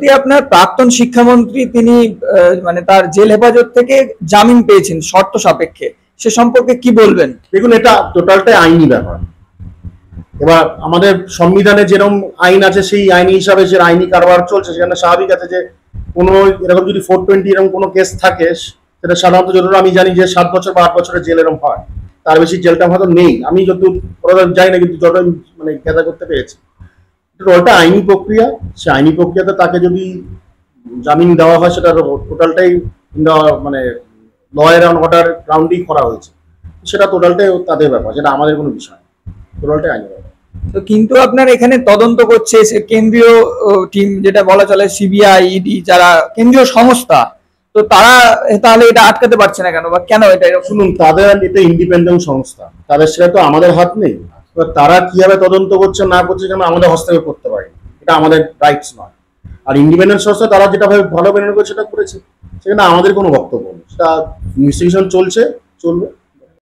সম্প্রতি আপনার প্রাক্তন শিক্ষামন্ত্রী তিনি মানে তার জেল হেফাজত থেকে জামিন পেয়েছেন শর্ত সাপেক্ষে, সে সম্পর্কে কি বলবেন? দেখুন, এটা টোটালটাই আইনি ব্যাপার। এবার আমাদের সংবিধানে যেরকম আইন আছে সেই আইনি হিসাবে যে আইনি কারবার চলছে, সেখানে স্বাভাবিক আছে যে কোনো এরকম যদি 420 এরকম কোনো কেস থাকে, সেটা সাধারণত যতটা আমি জানি যে 7 বছর বা 8 বছরের জেল এরকম হয়, তার বেশি জেলটা হয়তো নেই, আমি যতদূর যাই না, কিন্তু যত মানে গেদা করতে পেরেছি ওটা আইনি প্রক্রিয়া। সে আইনি প্রক্রিয়াতে তাকে যদি জামিন দেওয়া হয়, সেটা টোটালটাই মানে লয়ার অন অর্ডার গ্রাউন্ডেই করা হয়েছে, সেটা টোটালটাই তাদের ব্যাপার, সেটা আমাদের কোনো বিষয়, টোটালটাই আইনি ব্যাপার। তো কিন্তু আপনার এখানে তদন্ত করছে কেন্দ্রীয় টিম, যেটা বলা চলে সিবিআই, ইডি, যারা কেন্দ্রীয় সংস্থা, তো তারা তাহলে এটা আটকাতে পারছে না কেন, বা কেন এটা? শুনুন, তাদের এটা ইন্ডিপেন্ডেন্ট সংস্থা, তাদের সেটা তো আমাদের হাত নেই। তারা কিভাবে তদন্ত করছে না করছে কেন আমাদের হস্তক্ষেপ করতে পারে, এটা আমাদের রাইটস নয়। আর ইন্ডিপেন্ডেন্ট সংস্থা তারা যেটা ভালো বেরোনো করছে সেটা করেছে, সেখানে আমাদের কোনো বক্তব্য নেই, সেটা ইনভেস্টিগেশন চলছে, চলবে।